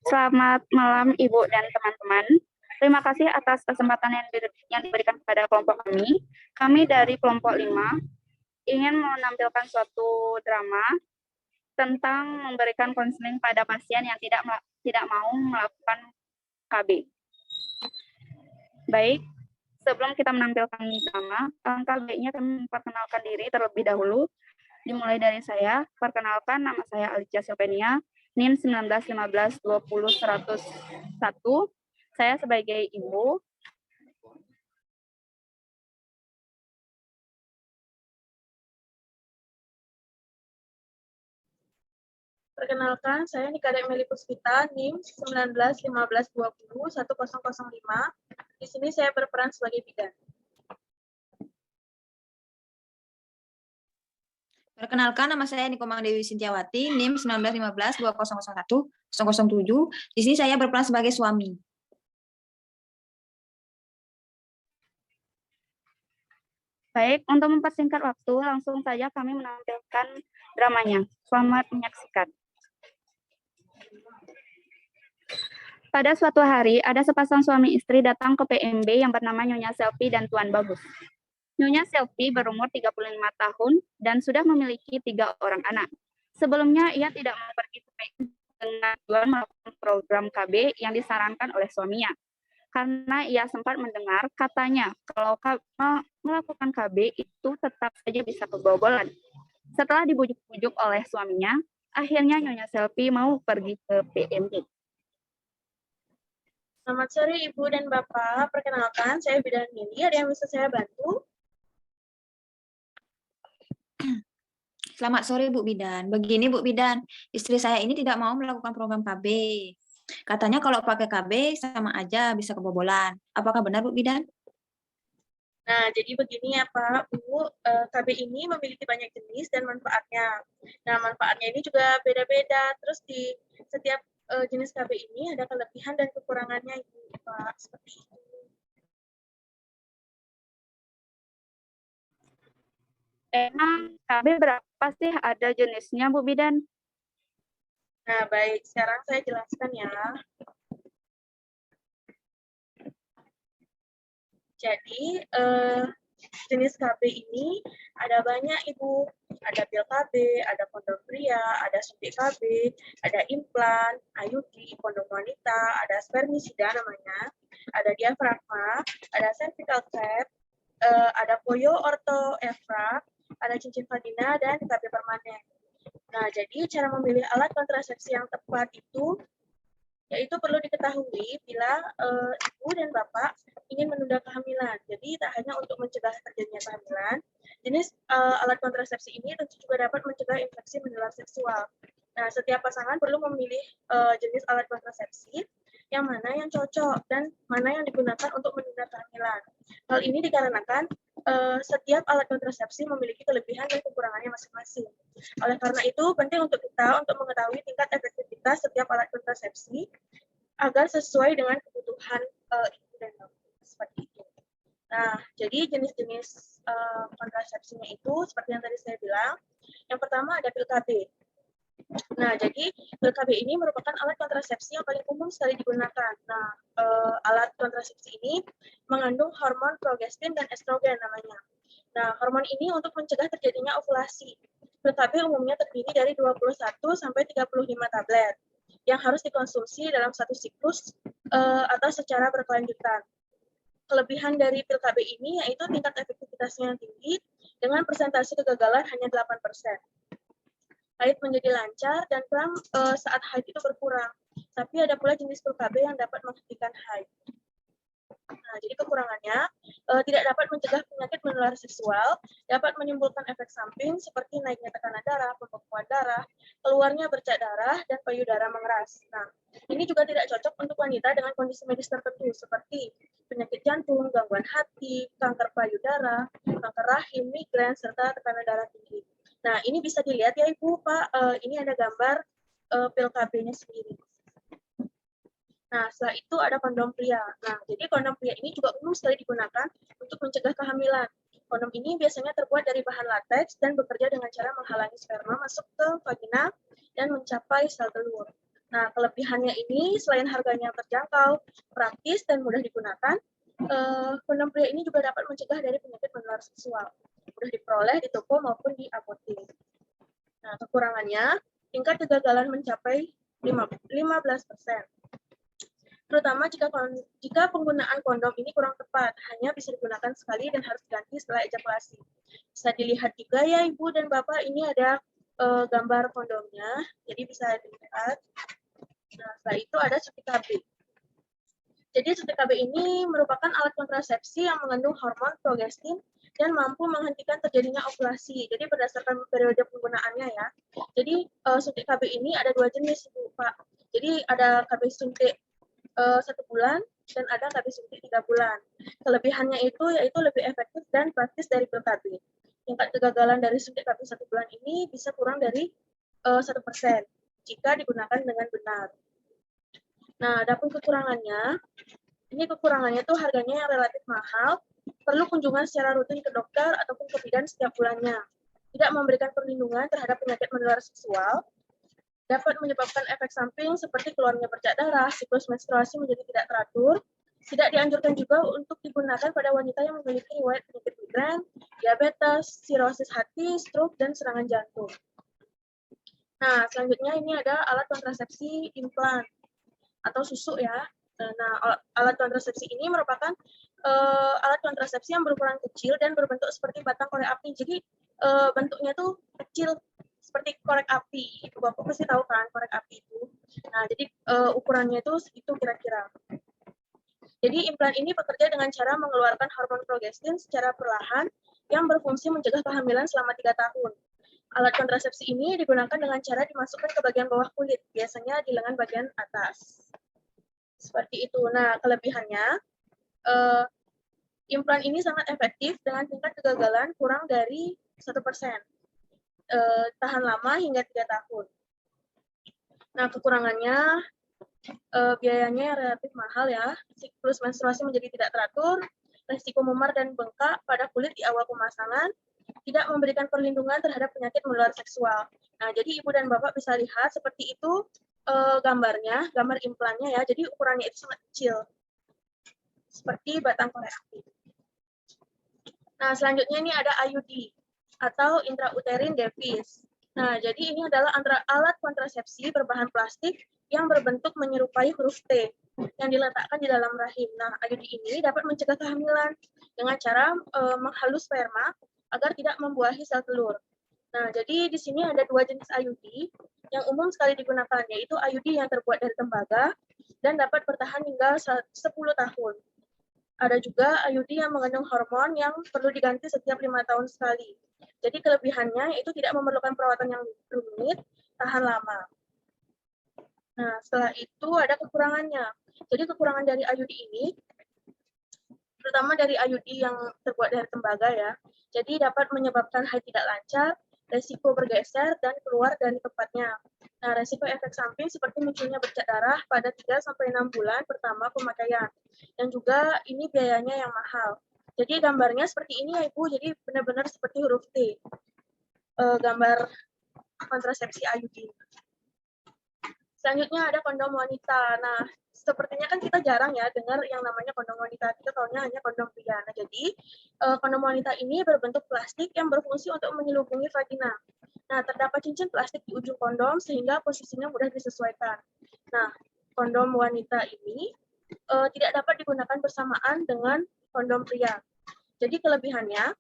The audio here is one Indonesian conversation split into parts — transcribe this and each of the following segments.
Selamat malam Ibu dan teman-teman. Terima kasih atas kesempatan yang diberikan kepada kelompok kami. Kami dari kelompok 5 ingin menampilkan suatu drama tentang memberikan konseling pada pasien yang tidak mau melakukan KB. Baik, sebelum kita menampilkan drama, alangkah baiknya kami memperkenalkan diri terlebih dahulu. Dimulai dari saya, perkenalkan nama saya Alicia Silvenia, NIM 1915200101. Saya sebagai ibu. Perkenalkan, saya Nikada Emily Puspita, NIM 1915201005. Di sini saya berperan sebagai bidan. Perkenalkan, nama saya Nikomang Dewi Sintiawati, NIM 19152001-007. Di sini saya berperan sebagai suami. Baik, untuk mempersingkat waktu, langsung saja kami menampilkan dramanya. Selamat menyaksikan. Pada suatu hari, ada sepasang suami istri datang ke PMB yang bernama Nyonya Selfie dan Tuan Bagus. Nyonya Selfie berumur 35 tahun dan sudah memiliki 3 orang anak. Sebelumnya, ia tidak mau pergi ke PMB dengan tujuan melakukan program KB yang disarankan oleh suaminya. Karena ia sempat mendengar katanya kalau melakukan KB itu tetap saja bisa kebobolan. Setelah dibujuk-bujuk oleh suaminya, akhirnya Nyonya Selfie mau pergi ke PMB. Selamat sore Ibu dan Bapak, perkenalkan saya bidan Nili, ada yang bisa saya bantu? Selamat sore Bu Bidan. Begini Bu Bidan, istri saya ini tidak mau melakukan program KB. Katanya kalau pakai KB sama aja bisa kebobolan. Apakah benar Bu Bidan? Nah, jadi begini ya Pak, Bu, KB ini memiliki banyak jenis dan manfaatnya. Nah, manfaatnya ini juga beda-beda. Terus di setiap jenis KB ini ada kelebihan dan kekurangannya, Ibu, Pak, seperti itu. Emang KB berapa sih ada jenisnya, Bu Bidan? Nah, baik. Sekarang saya jelaskan ya. Jadi, jenis KB ini ada banyak, Ibu. Ada pil KB, ada kondom pria, ada suntik KB, ada implan, IUD, kondom wanita, ada spermisida namanya, ada diafragma, ada cervical cap, ada polio ortho evra, ada cincin vagina, dan KB permanen. Nah, jadi cara memilih alat kontrasepsi yang tepat itu yaitu perlu diketahui bila ibu dan bapak ingin menunda kehamilan. Jadi tak hanya untuk mencegah terjadinya kehamilan, jenis alat kontrasepsi ini tentu juga dapat mencegah infeksi menular seksual. Nah, setiap pasangan perlu memilih jenis alat kontrasepsi yang mana yang cocok dan mana yang digunakan untuk menunda kehamilan. Hal ini dikarenakan setiap alat kontrasepsi memiliki kelebihan dan kekurangannya masing-masing. Oleh karena itu, penting untuk kita untuk mengetahui tingkat efektivitas setiap alat kontrasepsi agar sesuai dengan kebutuhan ibu dan bapak. Seperti itu. Nah, jadi jenis-jenis kontrasepsinya itu seperti yang tadi saya bilang. Yang pertama ada pil KB. Nah, jadi pil KB ini merupakan alat kontrasepsi yang paling umum sekali digunakan. Nah, alat kontrasepsi ini mengandung hormon progestin dan estrogen namanya. Nah, hormon ini untuk mencegah terjadinya ovulasi. Pil KB umumnya terdiri dari 21 sampai 35 tablet yang harus dikonsumsi dalam satu siklus atau secara berkelanjutan. Kelebihan dari pil KB ini yaitu tingkat efektivitasnya yang tinggi dengan persentase kegagalan hanya 8%. Haid menjadi lancar dan kram saat haid itu berkurang. Tapi ada pula jenis pil KB yang dapat menghentikan haid. Nah, jadi kekurangannya tidak dapat mencegah penyakit menular seksual, dapat menimbulkan efek samping seperti naiknya tekanan darah, pembekuan darah, keluarnya bercak darah, dan payudara mengeras. Nah, ini juga tidak cocok untuk wanita dengan kondisi medis tertentu seperti penyakit jantung, gangguan hati, kanker payudara, kanker rahim, migrain, serta tekanan darah tinggi. Nah, ini bisa dilihat ya Ibu, Pak. Ini ada gambar pil KB-nya sendiri. Nah, setelah itu ada kondom pria. Nah, jadi kondom pria ini juga umum sekali digunakan untuk mencegah kehamilan. Kondom ini biasanya terbuat dari bahan lateks dan bekerja dengan cara menghalangi sperma masuk ke vagina dan mencapai sel telur. Nah, kelebihannya ini selain harganya terjangkau, praktis, dan mudah digunakan, kondom pria ini juga dapat mencegah dari penyakit menular seksual. Mudah diperoleh di toko maupun di apotek. Nah, kekurangannya, tingkat kegagalan mencapai 15%. Terutama jika penggunaan kondom ini kurang tepat, hanya bisa digunakan sekali dan harus diganti setelah ejakulasi. Bisa dilihat juga ya Ibu dan Bapak, ini ada gambar kondomnya, jadi bisa dilihat. Nah, setelah itu ada suntik KB. Jadi suntik KB ini merupakan alat kontrasepsi yang mengandung hormon progestin dan mampu menghentikan terjadinya ovulasi. Jadi berdasarkan periode penggunaannya ya. Jadi suntik KB ini ada 2 jenis, Pak. Jadi ada KB suntik 1 bulan dan ada KB suntik 3 bulan. Kelebihannya itu yaitu lebih efektif dan praktis dari pil KB. Tingkat kegagalan dari suntik KB 1 bulan ini bisa kurang dari 1% jika digunakan dengan benar. Nah, adapun kekurangannya, ini kekurangannya tuh harganya yang relatif mahal, perlu kunjungan secara rutin ke dokter ataupun ke bidan setiap bulannya. Tidak memberikan perlindungan terhadap penyakit menular seksual, dapat menyebabkan efek samping seperti keluarnya bercak darah, siklus menstruasi menjadi tidak teratur. Tidak dianjurkan juga untuk digunakan pada wanita yang memiliki riwayat penyakit migran, diabetes, sirosis hati, stroke, dan serangan jantung. Nah, selanjutnya ini ada alat kontrasepsi implan atau susu ya. Nah, alat kontrasepsi ini merupakan alat kontrasepsi yang berukuran kecil dan berbentuk seperti batang korek api. Jadi bentuknya tuh kecil seperti korek api. Ibu Bapak pasti tahu kan korek api itu. Nah, jadi ukurannya itu segitu kira-kira. Jadi implan ini bekerja dengan cara mengeluarkan hormon progestin secara perlahan yang berfungsi mencegah kehamilan selama 3 tahun. Alat kontrasepsi ini digunakan dengan cara dimasukkan ke bagian bawah kulit, biasanya di lengan bagian atas. Seperti itu. Nah, kelebihannya, implan ini sangat efektif dengan tingkat kegagalan kurang dari 1%. Tahan lama hingga 3 tahun. Nah, kekurangannya, biayanya relatif mahal ya. Siklus menstruasi menjadi tidak teratur, resiko memar dan bengkak pada kulit di awal pemasangan, tidak memberikan perlindungan terhadap penyakit menular seksual. Nah, jadi Ibu dan Bapak bisa lihat seperti itu gambarnya, gambar implannya ya. Jadi ukurannya itu sangat kecil, seperti batang korek api. Nah, selanjutnya ini ada IUD atau intrauterine device. Nah, jadi ini adalah alat kontrasepsi berbahan plastik yang berbentuk menyerupai huruf T yang diletakkan di dalam rahim. Nah, IUD ini dapat mencegah kehamilan dengan cara menghalus sperma agar tidak membuahi sel telur. Nah, jadi di sini ada 2 jenis IUD yang umum sekali digunakan, yaitu IUD yang terbuat dari tembaga dan dapat bertahan hingga 10 tahun. Ada juga IUD yang mengandung hormon yang perlu diganti setiap 5 tahun sekali. Jadi kelebihannya itu tidak memerlukan perawatan yang rumit, tahan lama. Nah, setelah itu ada kekurangannya. Jadi kekurangan dari IUD ini, terutama dari IUD yang terbuat dari tembaga ya, jadi dapat menyebabkan haid tidak lancar, resiko bergeser, dan keluar dari tempatnya. Nah, resiko efek samping seperti munculnya bercak darah pada 3-6 bulan pertama pemakaian. Dan juga ini biayanya yang mahal. Jadi gambarnya seperti ini ya Ibu, jadi benar-benar seperti huruf T. Gambar kontrasepsi IUD. Selanjutnya ada kondom wanita. Nah, sepertinya kan kita jarang ya dengar yang namanya kondom wanita. Kita tahunya hanya kondom pria. Nah, jadi kondom wanita ini berbentuk plastik yang berfungsi untuk menyelubungi vagina. Nah, terdapat cincin plastik di ujung kondom sehingga posisinya mudah disesuaikan. Nah, kondom wanita ini tidak dapat digunakan bersamaan dengan kondom pria. Jadi kelebihannya,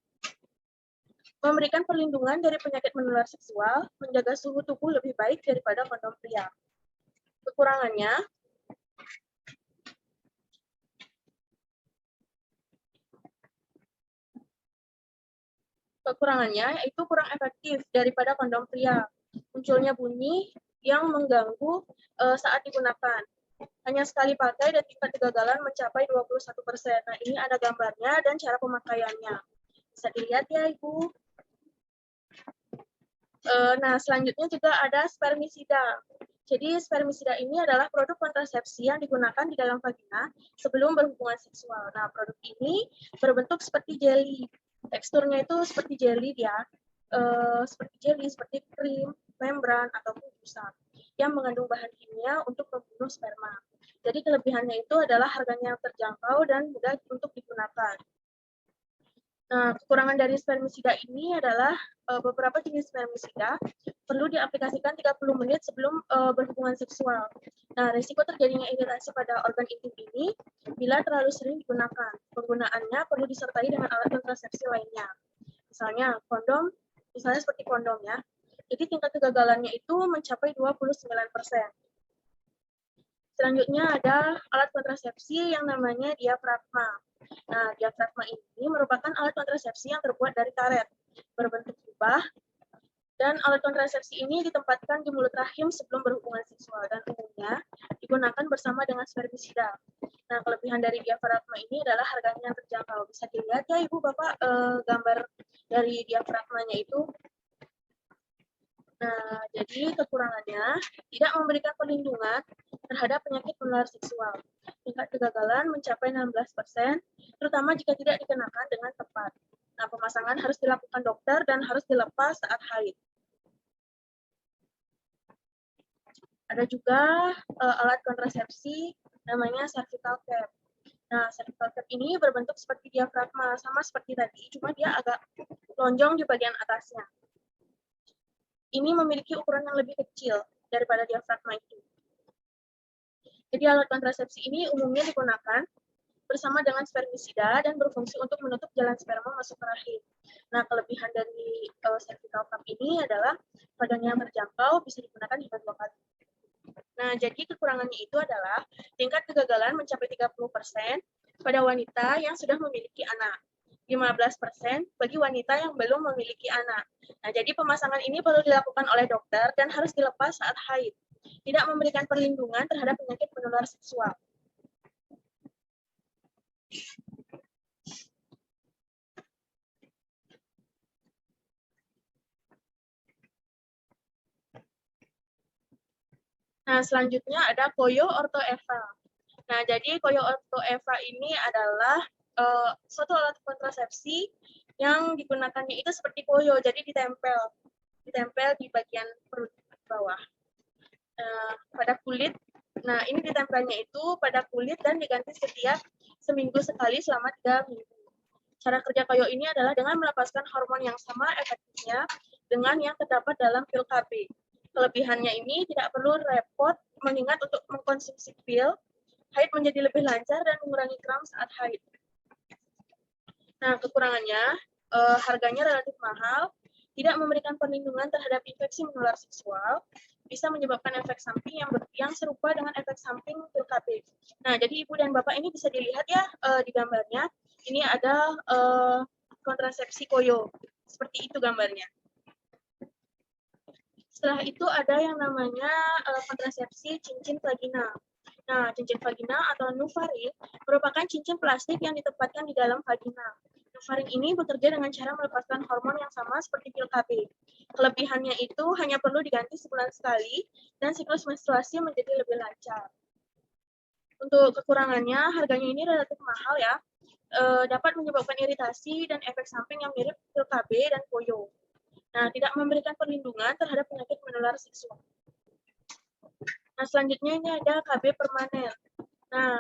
memberikan perlindungan dari penyakit menular seksual, menjaga suhu tubuh lebih baik daripada kondom pria. Kekurangannya yaitu kurang efektif daripada kondom pria. Munculnya bunyi yang mengganggu saat digunakan. Hanya sekali pakai dan tingkat kegagalan mencapai 21%. Nah, ini ada gambarnya dan cara pemakaiannya. Bisa dilihat ya, Ibu. Nah, selanjutnya juga ada spermisida. Jadi, spermisida ini adalah produk kontrasepsi yang digunakan di dalam vagina sebelum berhubungan seksual. Nah, produk ini berbentuk seperti jelly. Teksturnya itu seperti jelly ya. seperti jeli, seperti krim, membran, ataupun busa yang mengandung bahan kimia untuk membunuh sperma. Jadi kelebihannya itu adalah harganya yang terjangkau dan mudah untuk digunakan. Nah, kekurangan dari spermisida ini adalah beberapa jenis spermisida perlu diaplikasikan 30 menit sebelum berhubungan seksual. Nah, risiko terjadinya iritasi pada organ intim ini bila terlalu sering digunakan. Penggunaannya perlu disertai dengan alat kontrasepsi lainnya. Misalnya kondom, misalnya seperti kondom ya. Jadi tingkat kegagalannya itu mencapai 29%. Selanjutnya ada alat kontrasepsi yang namanya diafragma. Nah, diafragma ini merupakan alat kontrasepsi yang terbuat dari karet berbentuk kubah, dan alat kontrasepsi ini ditempatkan di mulut rahim sebelum berhubungan seksual dan umumnya digunakan bersama dengan spermisida. Nah, kelebihan dari diafragma ini adalah harganya yang terjangkau. Bisa dilihat ya Ibu Bapak gambar dari diafragmanya itu. Nah, jadi kekurangannya tidak memberikan perlindungan terhadap penyakit menular seksual. Tingkat kegagalan mencapai 16%, terutama jika tidak dikenakan dengan tepat. Nah, pemasangan harus dilakukan dokter dan harus dilepas saat haid. Ada juga alat kontrasepsi namanya cervical cap. Nah, cervical cap ini berbentuk seperti diafragma, sama seperti tadi, cuma dia agak lonjong di bagian atasnya. Ini memiliki ukuran yang lebih kecil daripada diafragma itu. Jadi alat kontrasepsi ini umumnya digunakan bersama dengan spermisida dan berfungsi untuk menutup jalan sperma masuk ke rahim. Nah, kelebihan dari cervical cap ini adalah harganya yang terjangkau, bisa digunakan hingga 2 kali. Nah, jadi kekurangannya itu adalah tingkat kegagalan mencapai 30% pada wanita yang sudah memiliki anak. 15% bagi wanita yang belum memiliki anak. Nah, jadi pemasangan ini perlu dilakukan oleh dokter dan harus dilepas saat haid. Tidak memberikan perlindungan terhadap penyakit menular seksual. Nah, selanjutnya ada Koyo Ortho Eva. Nah, jadi Koyo Ortho Eva ini adalah suatu alat kontrasepsi yang digunakannya itu seperti koyo, jadi ditempel di bagian perut bawah pada kulit. Nah, ini ditempelnya itu pada kulit dan diganti setiap seminggu sekali selama 3 minggu. Cara kerja koyo ini adalah dengan melepaskan hormon yang sama efektifnya dengan yang terdapat dalam pil KB. Kelebihannya ini tidak perlu repot mengingat untuk mengkonsumsi pil, haid menjadi lebih lancar dan mengurangi kram saat haid. Nah, kekurangannya, harganya relatif mahal, tidak memberikan perlindungan terhadap infeksi menular seksual, bisa menyebabkan efek samping yang serupa dengan efek samping pil KB. Nah, jadi Ibu dan Bapak ini bisa dilihat ya di gambarnya, ini ada kontrasepsi koyo, seperti itu gambarnya. Setelah itu ada yang namanya kontrasepsi cincin vagina. Nah, cincin vagina atau Nuvaring merupakan cincin plastik yang ditempatkan di dalam vagina. Nuvaring ini bekerja dengan cara melepaskan hormon yang sama seperti pil KB. Kelebihannya itu hanya perlu diganti sebulan sekali dan siklus menstruasi menjadi lebih lancar. Untuk kekurangannya, harganya ini relatif mahal ya. Dapat menyebabkan iritasi dan efek samping yang mirip pil KB dan koyo. Nah, tidak memberikan perlindungan terhadap penyakit menular seksual. Nah, selanjutnya ini ada KB permanen. Nah,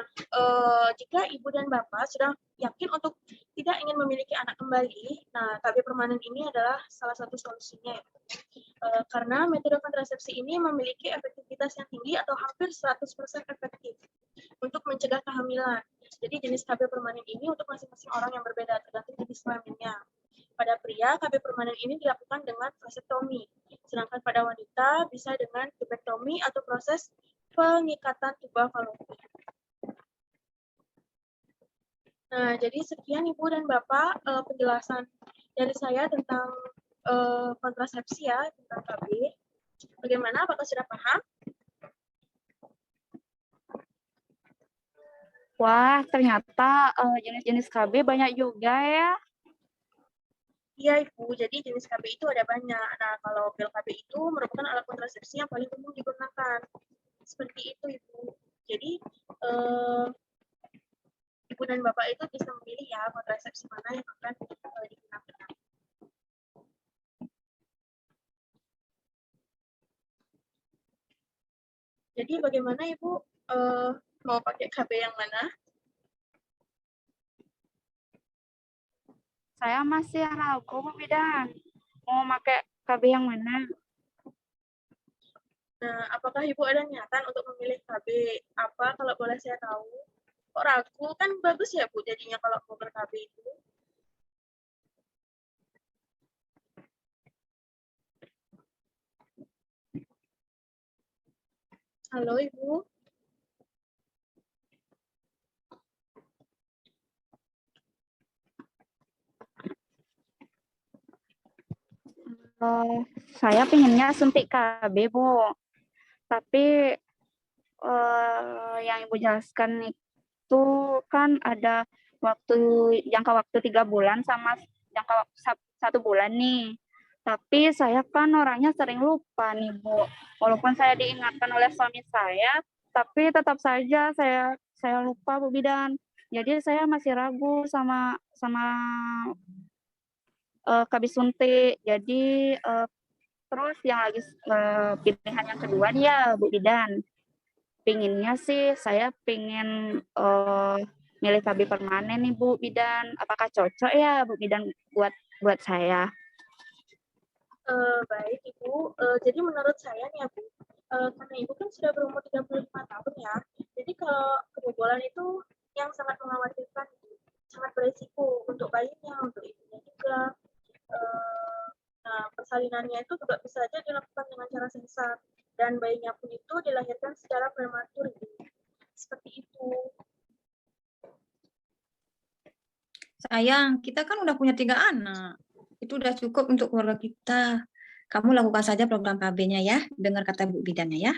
jika ibu dan bapak sudah yakin untuk tidak ingin memiliki anak kembali, nah KB permanen ini adalah salah satu solusinya. Karena metode kontrasepsi ini memiliki efektivitas yang tinggi atau hampir 100% efektif untuk mencegah kehamilan. Jadi jenis KB permanen ini untuk masing-masing orang yang berbeda, tergantung jenis kelaminnya. Pada pria, KB permanen ini dilakukan dengan vasektomi, sedangkan pada wanita bisa dengan tubektomi atau proses pengikatan tuba falopia. Nah, jadi sekian Ibu dan Bapak penjelasan dari saya tentang kontrasepsi ya, tentang KB. Bagaimana? Apakah sudah paham? Wah, ternyata jenis-jenis KB banyak juga ya. Iya, Ibu. Jadi jenis KB itu ada banyak. Nah, kalau pil KB itu merupakan alat kontrasepsi yang paling umum digunakan. Seperti itu, Ibu. Jadi, Ibu dan Bapak itu bisa memilih ya kontrasepsi mana yang akan digunakan. Jadi bagaimana Ibu mau pakai KB yang mana? Saya masih ragu, Bu Bidan. Mau pakai KB yang mana? Nah, apakah Ibu ada niatan untuk memilih KB? Apa kalau boleh saya tahu? Kok ragu? Kan bagus ya Bu jadinya kalau mau ber-KB itu. Halo Ibu. Saya pinginnya suntik KB, Bu. Tapi yang Ibu jelaskan itu kan ada jangka waktu 3 bulan sama jangka waktu 1 bulan nih. Tapi saya kan orangnya sering lupa nih, Bu. Walaupun saya diingatkan oleh suami saya, tapi tetap saja saya lupa, Bu Bidan. Jadi saya masih ragu sama KB suntik. Jadi terus yang lagi pilihan yang kedua nih ya, Bu Bidan. Pinginnya sih saya pingin milih KB permanen nih Bu Bidan. Apakah cocok ya Bu Bidan buat saya? Baik Ibu, jadi menurut saya nih ya Bu, karena Ibu kan sudah berumur 35 tahun ya, jadi kalau kebobolan itu yang sangat mengkhawatirkan, sangat beresiko untuk bayinya, untuk ibunya juga. Nah, persalinannya itu juga bisa saja dilakukan dengan cara sesar, dan bayinya pun itu dilahirkan secara prematur, seperti itu. Sayang, kita kan udah punya 3 anak. Itu udah cukup untuk keluarga kita. Kamu lakukan saja program KB-nya ya. Dengar kata Bu Bidannya ya.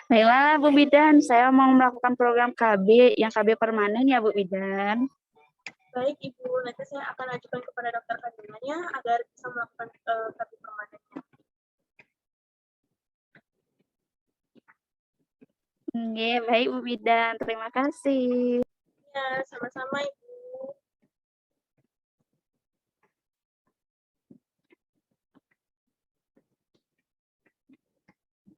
Baiklah Bu Bidan, saya mau melakukan program KB yang KB permanen ya Bu Bidan. Baik Ibu, nanti saya akan ajukan kepada dokter kandungannya agar bisa melakukan KB permanennya. Oke, baik Bu Bidan, terima kasih. Ya, sama-sama Ibu.